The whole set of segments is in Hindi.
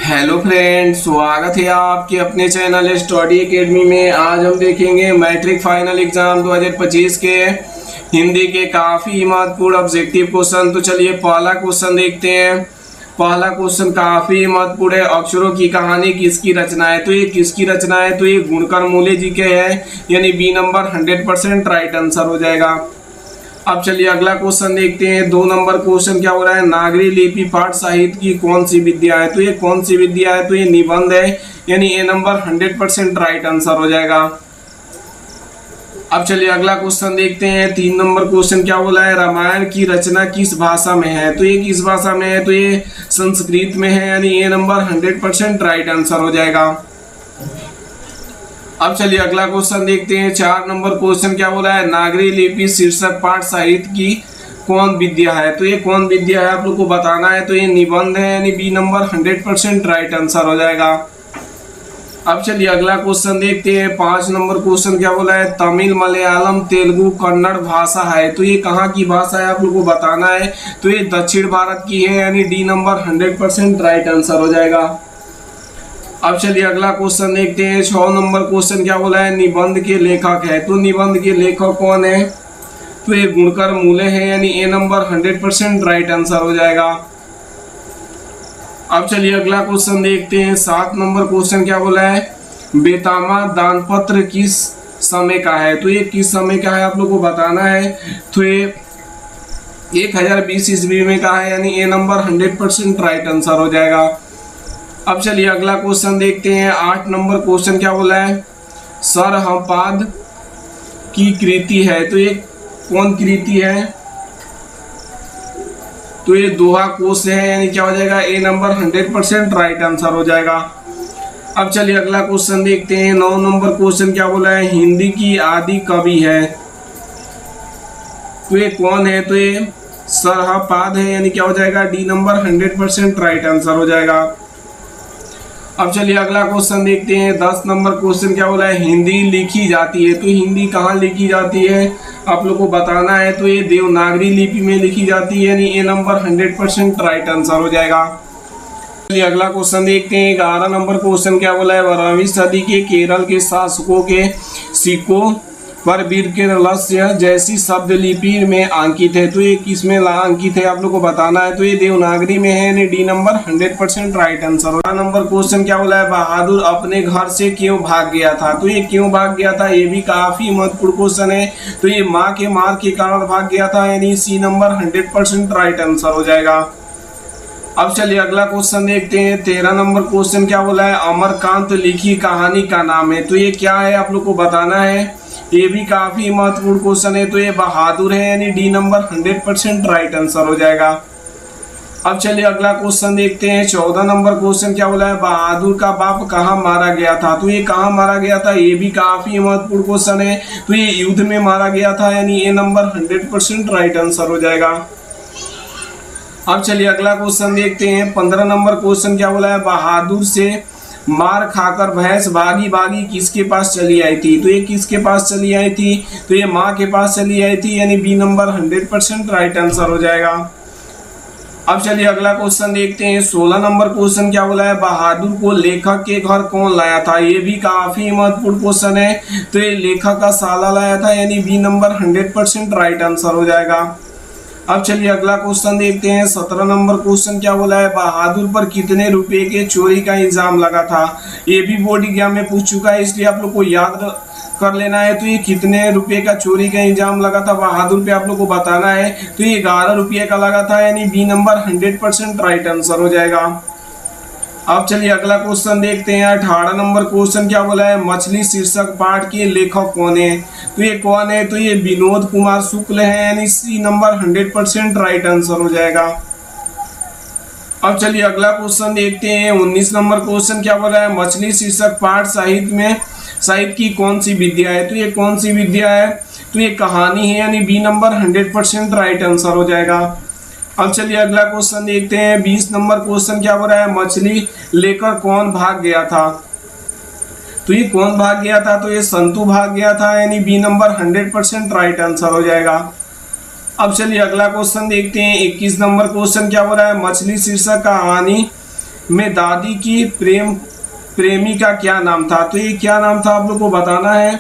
हेलो फ्रेंड्स, स्वागत है आपके अपने चैनल स्टडी एकेडमी में। आज हम देखेंगे मैट्रिक फाइनल एग्जाम 2025 के हिंदी के काफ़ी महत्वपूर्ण ऑब्जेक्टिव क्वेश्चन। तो चलिए पहला क्वेश्चन देखते हैं। पहला क्वेश्चन काफ़ी महत्वपूर्ण है। अक्षरों की कहानी किसकी रचना है? तो ये किसकी रचना है? तो ये गुणकर मूले जी के है, यानी बी नंबर 100% राइट आंसर हो जाएगा। अब चलिए अगला क्वेश्चन देखते हैं। 2 नंबर क्वेश्चन क्या हो रहा है? नागरी लिपि पाठ साहित्य की कौन सी विद्या है? तो ये कौन सी विद्या है? तो ये निबंध है, यानी ए नंबर 100% राइट आंसर हो जाएगा। अब चलिए अगला क्वेश्चन देखते हैं। 3 नंबर क्वेश्चन क्या बोला है? रामायण की रचना किस भाषा में है? तो ये किस भाषा में है? तो ये संस्कृत में है, यानी ए नंबर 100% राइट आंसर हो जाएगा। अब चलिए अगला क्वेश्चन देखते हैं। 4 नंबर क्वेश्चन क्या बोला है? नागरी लिपि शीर्षक पाठ साहित्य की कौन विद्या है? तो ये कौन विद्या है आप लोग को बताना है। तो ये निबंध है, यानी बी नंबर 100% राइट आंसर हो जाएगा। अब चलिए अगला क्वेश्चन देखते हैं। 5 नंबर क्वेश्चन क्या बोला है? तमिल मलयालम तेलुगु कन्नड़ भाषा है। तो ये कहाँ की भाषा है आप लोग को बताना है। तो ये दक्षिण भारत की है, यानी डी नंबर 100% राइट आंसर हो जाएगा। अब चलिए अगला क्वेश्चन देखते हैं। 6 नंबर क्वेश्चन क्या बोला है? निबंध के लेखक है। तो निबंध के लेखक कौन है? तो ये गुणकर मूले हैं, यानी ए नंबर 100% राइट आंसर हो जाएगा। अब चलिए अगला क्वेश्चन देखते हैं। 7 नंबर क्वेश्चन क्या बोला है? बेतामा दानपत्र किस समय का है? तो ये किस समय का है आप लोग को बताना है। तो ये 1020 ईस्वी में का है, यानी ए नंबर 100% राइट आंसर हो जाएगा। अब चलिए अगला क्वेश्चन देखते हैं। 8 नंबर क्वेश्चन क्या बोला है? सरहपाद की कृति है। तो ये कौन कृति है? तो ये दोहा कोश है, यानी क्या हो जाएगा? ए नंबर 100% राइट आंसर हो जाएगा। अब चलिए अगला क्वेश्चन देखते हैं। 9 नंबर क्वेश्चन क्या बोला है? हिंदी की आदि कवि है। तो ये कौन है? तो ये सरहपाद है, यानी क्या हो जाएगा? डी नंबर 100% राइट आंसर हो जाएगा। अब चलिए अगला क्वेश्चन देखते हैं। 10 नंबर क्वेश्चन क्या बोला है? हिंदी लिखी जाती है। तो हिंदी कहाँ लिखी जाती है आप लोग को बताना है। तो ये देवनागरी लिपि में लिखी जाती है, यानी ए नंबर 100% राइट आंसर हो जाएगा। चलिए अगला क्वेश्चन देखते हैं। 11 नंबर क्वेश्चन क्या बोला है? 12वीं सदी के केरल के शासकों के सिक्कों पर वीर के रहस्य जैसी शब्द लिपि में अंकित है। तो ये किसमें अंकित है आप लोग को बताना है। तो ये देवनागरी में है, यानी डी नंबर 100% राइट आंसर हो। नंबर क्वेश्चन क्या बोला है? बहादुर अपने घर से क्यों भाग गया था? तो ये क्यों भाग गया था, ये भी काफी महत्वपूर्ण क्वेश्चन है। तो ये माँ के मार के कारण भाग गया था, यानी सी नंबर 100% राइट आंसर हो जाएगा। अब चलिए अगला क्वेश्चन देखते हैं। 13 नंबर क्वेश्चन क्या बोला है? अमरकांत लिखी कहानी का नाम है। तो ये क्या है आप लोग को बताना है। ये भी काफी महत्वपूर्ण क्वेश्चन है। तो ये बहादुर है, यानी डी नंबर 100% राइट आंसर हो जाएगा। अब चलिए अगला क्वेश्चन देखते हैं। 14 नंबर क्वेश्चन क्या बोला है? बहादुर का बाप कहाँ मारा गया था? तो ये कहाँ मारा गया था? ये भी काफी महत्वपूर्ण क्वेश्चन है। तो ये युद्ध में मारा गया था, यानी ए नंबर 100% राइट आंसर हो जाएगा। अब चलिए अगला क्वेश्चन देखते हैं। 15 नंबर क्वेश्चन क्या बोला है? बहादुर से मार खाकर भैंस भागी भागी किसके पास चली आई थी? तो ये किसके पास चली आई थी? तो ये माँ के पास चली आई थी, यानी बी नंबर 100% राइट आंसर हो जाएगा। अब चलिए अगला क्वेश्चन देखते हैं। 16 नंबर क्वेश्चन क्या बोला है? बहादुर को लेखक के घर कौन लाया था? ये भी काफी महत्वपूर्ण क्वेश्चन है। तो ये लेखक का साला लाया था, यानी बी नंबर 100% राइट आंसर हो जाएगा। अब चलिए अगला क्वेश्चन देखते हैं। 17 नंबर क्वेश्चन क्या बोला है? बहादुर पर कितने रुपए के चोरी का इल्जाम लगा था? ये भी बोर्ड एग्जाम में पूछ चुका है, इसलिए आप लोग को याद कर लेना है। तो ये कितने रुपए का चोरी का इल्जाम लगा था बहादुर पे आप लोग को बताना है। तो ये 11 रुपये का लगा था, यानी बी नंबर 100% राइट आंसर हो जाएगा। अब चलिए अगला क्वेश्चन देखते हैं। 18 नंबर क्वेश्चन क्या बोला है? मछली शीर्षक पाठ के लेखक कौन है? तो ये कौन है? तो ये विनोद कुमार शुक्ल है, यानी सी नंबर 100% राइट आंसर हो जाएगा। अब चलिए अगला क्वेश्चन देखते हैं। 19 नंबर क्वेश्चन क्या बोला है? मछली शीर्षक पाठ साहित्य की कौन सी विद्या है? तो ये कौन सी विद्या है? तो ये कहानी है, यानी बी नंबर 100% राइट आंसर हो जाएगा। अब चलिए अगला क्वेश्चन देखते हैं। 20 नंबर क्वेश्चन क्या बोला है? मछली लेकर कौन भाग गया था? तो ये कौन भाग गया था? तो ये संतु भाग गया था, यानी बी नंबर 100% राइट आंसर हो जाएगा। अब चलिए अगला क्वेश्चन देखते हैं। 21 नंबर क्वेश्चन क्या बोला है? मछली शीर्षक कहानी में दादी की प्रेमी का क्या नाम था। तो ये क्या नाम था आप लोग को बताना है।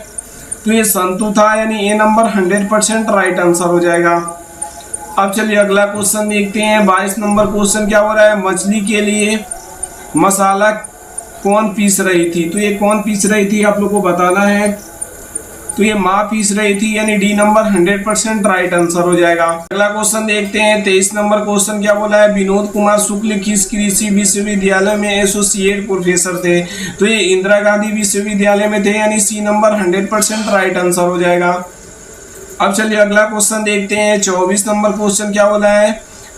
तो ये संतु था, यानी ए नंबर 100% राइट आंसर हो जाएगा। अब चलिए अगला क्वेश्चन देखते हैं। 22 नंबर क्वेश्चन क्या हो रहा है, मछली के लिए मसाला कौन पीस रही थी। तो ये कौन पीस रही थी आप लोग को बताना है। तो ये माँ पीस रही थी, यानी डी नंबर 100% राइट आंसर हो जाएगा। अगला क्वेश्चन देखते हैं। 23 नंबर क्वेश्चन क्या बोला है, विनोद कुमार शुक्ल किस कृषि विश्वविद्यालय में एसोसिएट प्रोफेसर थे। तो ये इंदिरा गांधी विश्वविद्यालय में थे, यानी सी नंबर 100% राइट आंसर हो जाएगा। अब चलिए अगला क्वेश्चन देखते हैं। 24 नंबर क्वेश्चन क्या बोला है,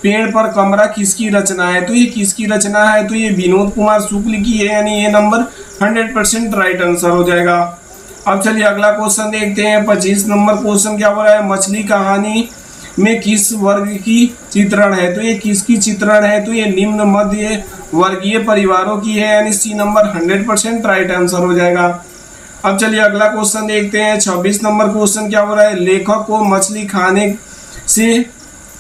पेड़ पर कमरा किसकी रचना है। तो ये किसकी रचना है, तो ये विनोद कुमार शुक्ल की है, यानी ये नंबर 100% राइट आंसर हो जाएगा। अब चलिए अगला क्वेश्चन देखते हैं। 25 नंबर क्वेश्चन क्या हो रहा है, मछली कहानी में किस वर्ग की चित्रण है। तो ये किसकी चित्रण है, तो ये निम्न मध्य वर्गीय परिवारों की है, यानी सी नंबर 100% राइट आंसर हो जाएगा। अब चलिए अगला क्वेश्चन देखते हैं। 26 नंबर क्वेश्चन क्या हो रहा है, लेखक को मछली खाने से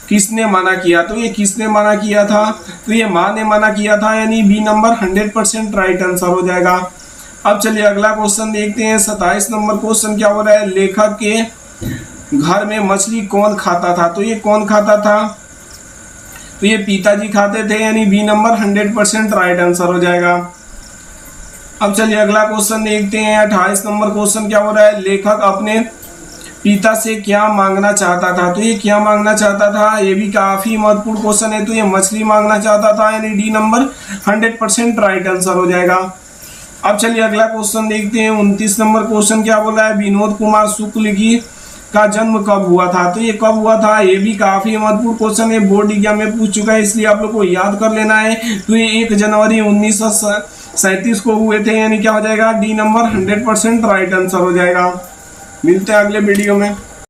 किसने मना किया। तो ये किसने मना किया था, तो ये माँ ने मना किया था, यानी बी नंबर 100% राइट आंसर हो जाएगा। अब चलिए अगला क्वेश्चन देखते हैं। 27 नंबर क्वेश्चन क्या हो रहा है, लेखक के घर में मछली कौन खाता था। तो ये कौन खाता था, तो ये पिताजी खाते थे, यानी बी नंबर 100% राइट आंसर हो जाएगा। अब चलिए अगला क्वेश्चन देखते हैं। 28 नंबर क्वेश्चन क्या हो रहा है, लेखक अपने पिता से क्या मांगना चाहता था। तो ये क्या मांगना चाहता था, ये भी काफी महत्वपूर्ण क्वेश्चन है। तो ये मछली मांगना चाहता था, यानी डी नंबर 100% राइट आंसर हो जाएगा। अब चलिए अगला क्वेश्चन देखते हैं। 29 नंबर क्वेश्चन क्या बोला है, विनोद कुमार शुक्ल की का जन्म कब हुआ था। तो ये कब हुआ था, ये भी काफी महत्वपूर्ण क्वेश्चन है, बोर्ड एग्जाम में पूछ चुका है, इसलिए आप लोग को याद कर लेना है। तो ये 1 जनवरी 1937 को हुए थे, यानी क्या हो जाएगा, डी नंबर 100% राइट आंसर हो जाएगा। मिलते हैं अगले वीडियो में।